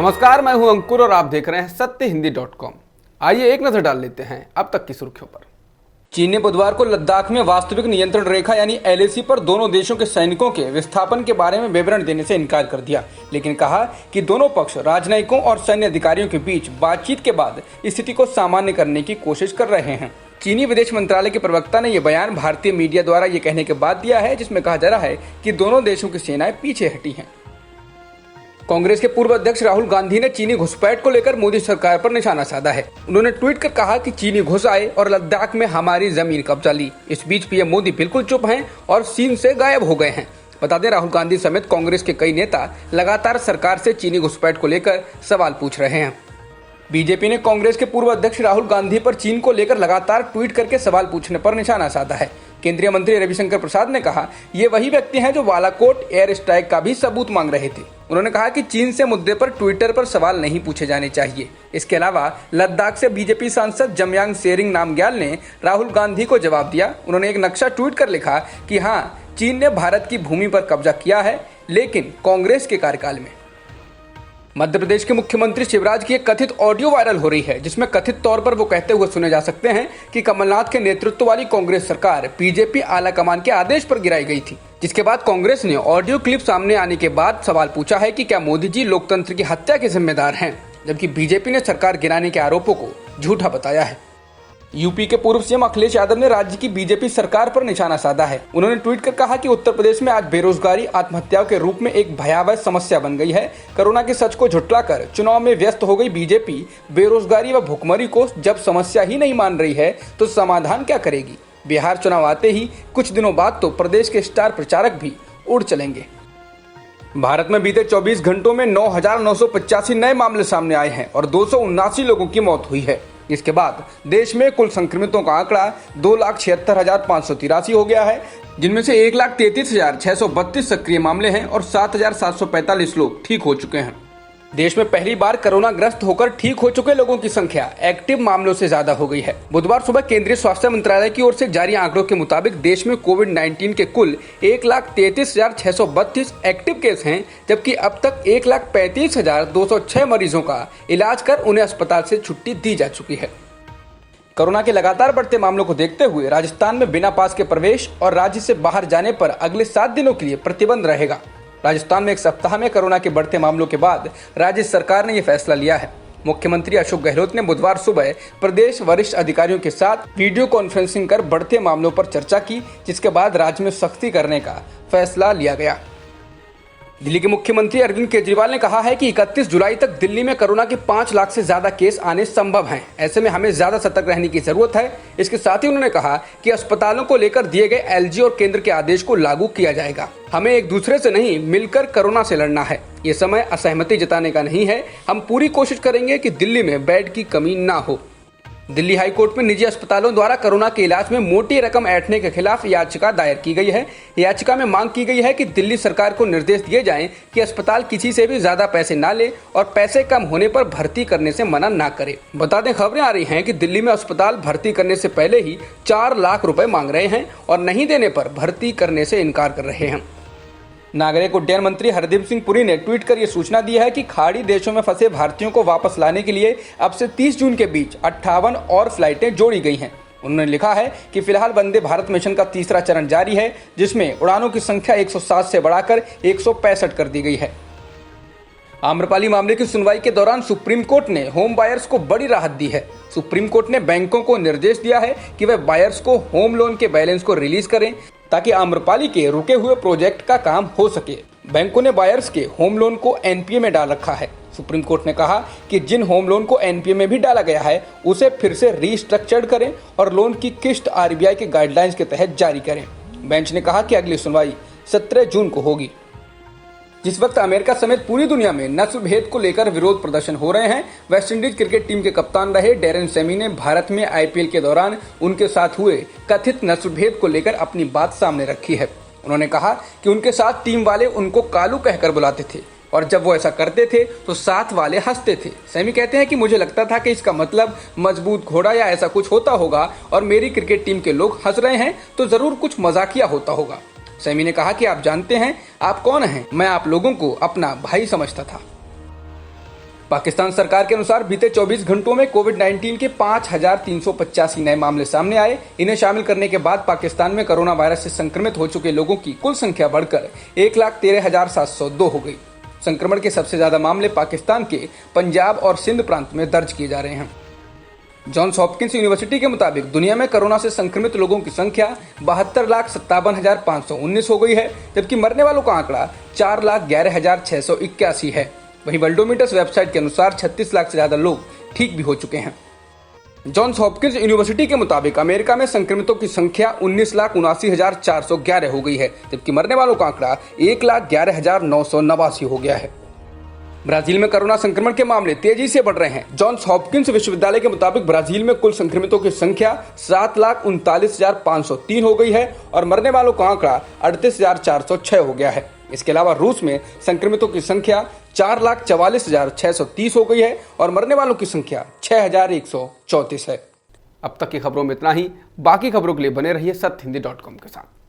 नमस्कार, मैं हूं अंकुर और आप देख रहे हैं सत्यहिंदी.com। आइए एक नजर डाल लेते हैं अब तक की सुर्खियों पर। चीन ने बुधवार को लद्दाख में वास्तविक नियंत्रण रेखा यानी एलएसी पर दोनों देशों के सैनिकों के विस्थापन के बारे में विवरण देने से इनकार कर दिया, लेकिन कहा कि दोनों पक्ष राजनयिकों और सैन्य अधिकारियों के बीच बातचीत के बाद स्थिति को सामान्य करने की कोशिश कर रहे हैं। चीनी विदेश मंत्रालय के प्रवक्ता ने यह बयान भारतीय मीडिया द्वारा ये कहने के बाद दिया है, जिसमें कहा जा रहा है कि दोनों देशों की सेनाएं पीछे हटी हैं। कांग्रेस के पूर्व अध्यक्ष राहुल गांधी ने चीनी घुसपैठ को लेकर मोदी सरकार पर निशाना साधा है। उन्होंने ट्वीट कर कहा कि चीनी घुस आए और लद्दाख में हमारी जमीन कब्जा ली। इस बीच पीएम मोदी बिल्कुल चुप हैं और सीन से गायब हो गए हैं। बता दें, राहुल गांधी समेत कांग्रेस के कई नेता लगातार सरकार से चीनी घुसपैठ को लेकर सवाल पूछ रहे हैं। बीजेपी ने कांग्रेस के पूर्व अध्यक्ष राहुल गांधी पर चीन को लेकर लगातार ट्वीट करके सवाल पूछने पर निशाना साधा है। केंद्रीय मंत्री रविशंकर प्रसाद ने कहा, ये वही व्यक्ति हैं जो बालाकोट एयर स्ट्राइक का भी सबूत मांग रहे थे। उन्होंने कहा कि चीन से मुद्दे पर ट्विटर पर सवाल नहीं पूछे जाने चाहिए। इसके अलावा लद्दाख से बीजेपी सांसद जमयांग सेरिंग नामग्याल ने राहुल गांधी को जवाब दिया। उन्होंने एक नक्शा ट्वीट कर लिखा कि हाँ, चीन ने भारत की भूमि पर कब्जा किया है, लेकिन कांग्रेस के कार्यकाल में। मध्य प्रदेश के मुख्यमंत्री शिवराज की एक कथित ऑडियो वायरल हो रही है, जिसमें कथित तौर पर वो कहते हुए सुने जा सकते हैं कि कमलनाथ के नेतृत्व वाली कांग्रेस सरकार बीजेपी आलाकमान के आदेश पर गिराई गई थी। जिसके बाद कांग्रेस ने ऑडियो क्लिप सामने आने के बाद सवाल पूछा है कि क्या मोदी जी लोकतंत्र की हत्या के जिम्मेदार हैं, जबकि बीजेपी ने सरकार गिराने के आरोपों को झूठा बताया है। यूपी के पूर्व सीएम अखिलेश यादव ने राज्य की बीजेपी सरकार पर निशाना साधा है। उन्होंने ट्वीट कर कहा कि उत्तर प्रदेश में आज बेरोजगारी आत्महत्याओं के रूप में एक भयावह समस्या बन गई है। कोरोना के सच को झुठलाकर चुनाव में व्यस्त हो गई बीजेपी बेरोजगारी व भुखमरी को जब समस्या ही नहीं मान रही है तो समाधान क्या करेगी। बिहार चुनाव आते ही कुछ दिनों बाद तो प्रदेश के स्टार प्रचारक भी उड़ चलेंगे। भारत में बीते 24 घंटों में 9,985 नए मामले सामने आए हैं और 279 लोगों की मौत हुई है। इसके बाद देश में कुल संक्रमितों का आंकड़ा 2,76,583 हो गया है, जिनमें से 1,33,632 सक्रिय मामले हैं और 7,745 लोग ठीक हो चुके हैं। देश में पहली बार कोरोना ग्रस्त होकर ठीक हो चुके लोगों की संख्या एक्टिव मामलों से ज्यादा हो गई है। बुधवार सुबह केंद्रीय स्वास्थ्य मंत्रालय की ओर से जारी आंकड़ों के मुताबिक देश में कोविड-19 के कुल 1,33,632 एक्टिव केस हैं, जबकि अब तक 1,35,206 मरीजों का इलाज कर उन्हें अस्पताल से छुट्टी दी जा चुकी है। कोरोना के लगातार बढ़ते मामलों को देखते हुए राजस्थान में बिना पास के प्रवेश और राज्य से बाहर जाने पर अगले 7 दिनों के लिए प्रतिबंध रहेगा। राजस्थान में एक सप्ताह में कोरोना के बढ़ते मामलों के बाद राज्य सरकार ने यह फैसला लिया है। मुख्यमंत्री अशोक गहलोत ने बुधवार सुबह प्रदेश वरिष्ठ अधिकारियों के साथ वीडियो कॉन्फ्रेंसिंग कर बढ़ते मामलों पर चर्चा की, जिसके बाद राज्य में सख्ती करने का फैसला लिया गया। दिल्ली के मुख्यमंत्री अरविंद केजरीवाल ने कहा है कि 31 जुलाई तक दिल्ली में कोरोना के 5 लाख से ज्यादा केस आने संभव हैं। ऐसे में हमें ज्यादा सतर्क रहने की जरूरत है। इसके साथ ही उन्होंने कहा कि अस्पतालों को लेकर दिए गए एलजी और केंद्र के आदेश को लागू किया जाएगा। हमें एक दूसरे से नहीं, मिलकर कोरोना से लड़ना है। ये समय असहमति जताने का नहीं है। हम पूरी कोशिश करेंगे कि दिल्ली में बेड की कमी ना हो। दिल्ली हाईकोर्ट में निजी अस्पतालों द्वारा कोरोना के इलाज में मोटी रकम ऐंठने के खिलाफ याचिका दायर की गई है। याचिका में मांग की गई है कि दिल्ली सरकार को निर्देश दिए जाएं कि अस्पताल किसी से भी ज्यादा पैसे ना ले और पैसे कम होने पर भर्ती करने से मना ना करे। बता दें, खबरें आ रही हैं कि दिल्ली में अस्पताल भर्ती करने से पहले ही 4 लाख रुपए मांग रहे हैं और नहीं देने पर भर्ती करने से इनकार कर रहे हैं। नागरिक उड्डयन मंत्री हरदीप सिंह पुरी ने ट्वीट कर यह सूचना दी है कि खाड़ी देशों में फंसे भारतीयों को वापस लाने के लिए अब से 30 जून के बीच 58 और फ्लाइटें जोड़ी गई हैं। उन्होंने लिखा है कि फिलहाल वंदे भारत मिशन का तीसरा चरण जारी है, जिसमें उड़ानों की संख्या 107 से बढ़ाकर 165 कर दी गई है। आम्रपाली मामले की सुनवाई के दौरान सुप्रीम कोर्ट ने होम बायर्स को बड़ी राहत दी है। सुप्रीम कोर्ट ने बैंकों को निर्देश दिया है कि वे बायर्स को होम लोन के बैलेंस को रिलीज करें, ताकि आम्रपाली के रुके हुए प्रोजेक्ट का काम हो सके। बैंकों ने बायर्स के होम लोन को एनपीए में डाल रखा है। सुप्रीम कोर्ट ने कहा कि जिन होम लोन को एनपीए में भी डाला गया है, उसे फिर से रीस्ट्रक्चर्ड करें और लोन की किस्त आरबीआई के गाइडलाइंस के तहत जारी करें। बेंच ने कहा कि अगली सुनवाई 17 जून को होगी। जिस वक्त अमेरिका समेत पूरी दुनिया में नस्ल भेद को लेकर विरोध प्रदर्शन हो रहे हैं, वेस्टइंडीज क्रिकेट टीम के कप्तान रहे डेरेन सेमी ने भारत में आईपीएल के दौरान उनके साथ हुए कथित नस्ल भेद को लेकर अपनी बात सामने रखी है। उन्होंने कहा कि उनके साथ टीम वाले उनको कालू कहकर बुलाते थे और जब वो ऐसा करते थे तो साथ वाले हंसते थे। सेमी कहते हैं कि मुझे लगता था कि इसका मतलब मजबूत घोड़ा या ऐसा कुछ होता होगा और मेरी क्रिकेट टीम के लोग हंस रहे हैं तो जरूर कुछ मजाकिया होता होगा। सेमी ने कहा कि आप जानते हैं आप कौन हैं, मैं आप लोगों को अपना भाई समझता था। पाकिस्तान सरकार के अनुसार बीते 24 घंटों में कोविड-19 के 5,385 नए मामले सामने आए। इन्हें शामिल करने के बाद पाकिस्तान में कोरोना वायरस से संक्रमित हो चुके लोगों की कुल संख्या बढ़कर 1,13,702 हो गई। संक्रमण के सबसे ज्यादा मामले पाकिस्तान के पंजाब और सिंध प्रांत में दर्ज किए जा रहे हैं। जॉन्स हॉपकिंस यूनिवर्सिटी के मुताबिक दुनिया में कोरोना से संक्रमित लोगों की संख्या 72,57,519 हो गई है, जबकि मरने वालों का आंकड़ा 4,11,681 है। वहीं वर्ल्डोमीटर्स वेबसाइट के अनुसार 36 लाख से ज्यादा लोग ठीक भी हो चुके हैं। जॉन्स हॉपकिंस यूनिवर्सिटी के मुताबिक अमेरिका में संक्रमितों की संख्या 19,79,411 हो गई है, जबकि मरने वालों का आंकड़ा 1,11,989 हो गया है। ब्राजील में कोरोना संक्रमण के मामले तेजी से बढ़ रहे हैं। जॉन्स हॉपकिंस विश्वविद्यालय के मुताबिक ब्राजील में कुल संक्रमितों की संख्या 7,39,503 हो गई है और मरने वालों का आंकड़ा 38,406 हो गया है। इसके अलावा रूस में संक्रमितों की संख्या 4,44,630 हो गई है और मरने वालों की संख्या 6,134 है। अब तक की खबरों में इतना ही। बाकी खबरों के लिए बने रहिए सत्यहिंदी.com के साथ।